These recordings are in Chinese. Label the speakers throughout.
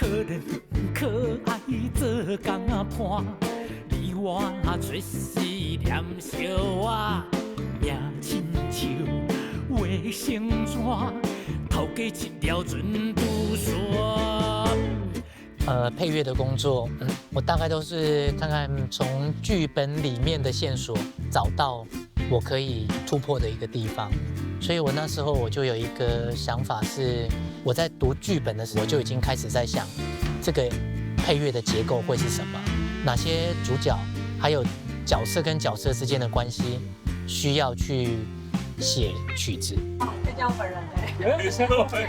Speaker 1: 可憐可愛做工伴，你我做事念相活，命親像畫成紙，頭家一條船渡線。
Speaker 2: 配樂的工作，我大概都是看看從劇本裡面的線索找到我可以突破的一個地方，所以我那時候我就有一個想法是，我在讀劇本的時候我就已經開始在想，這個配樂的結構會是什麼，哪些主角，還有角色跟角色之間的關係需要去寫曲子。
Speaker 3: 可以叫我本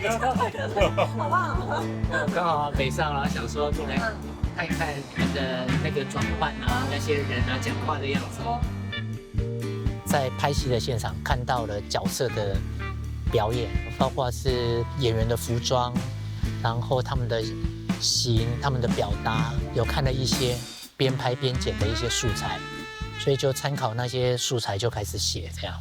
Speaker 3: 人好棒！
Speaker 2: 剛好北上了，想說过来看一看你的那個轉換啊，那些人啊講話的樣子。在拍戲的現場看到了角色的表演，包括是演員的服裝，然後他們的形、他們的表達，有看了一些邊拍邊剪的一些素材，所以就參考那些素材就開始寫這樣。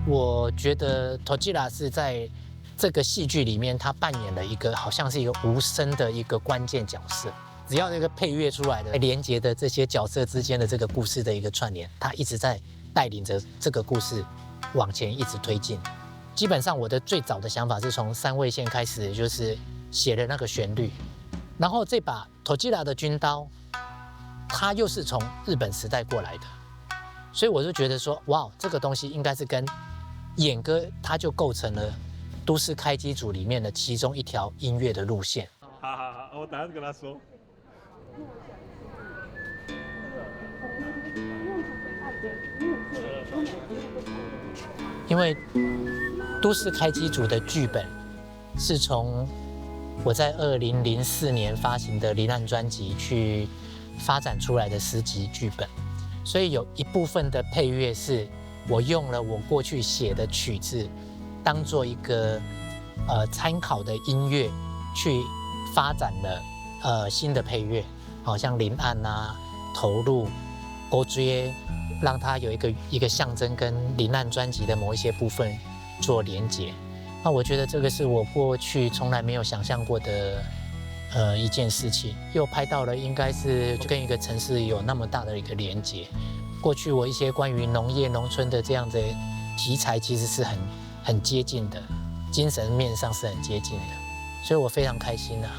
Speaker 2: 我覺得托吉拉是在這個戲劇裡面，他扮演了一個好像是一個無聲的一個關鍵角色。只要那個配樂出來的連接的這些角色之間的這個故事的一個串聯，他一直在帶領着這個故事往前一直推進。基本上我的最早的想法是從三味線開始，就是寫了那個旋律，然後這把托吉拉的軍刀，它又是從日本時代過來的，所以我就覺得說，哇，這個東西應該是跟演歌，它就構成了都市開機組裡面的其中一條音樂的路線。
Speaker 4: 好，我等下跟他說。
Speaker 2: 因為都市開機組的劇本是從我在2004年發行的罹難專輯去發展出來的10集劇本，所以有一部分的配樂是我用了我過去寫的曲子當做一個參考的音樂去發展了新的配樂，好像臨岸啊、投入、勾追，讓它有一個象徵跟罹難專輯的某一些部分做連結。那我覺得這個是我過去從來沒有想象過的一件事情，又拍到了應該是跟一個城市有那麼大的一個連結。過去我一些關於農業農村的這樣的題材其實是很接近的，精神面上是很接近的，所以我非常開心啊。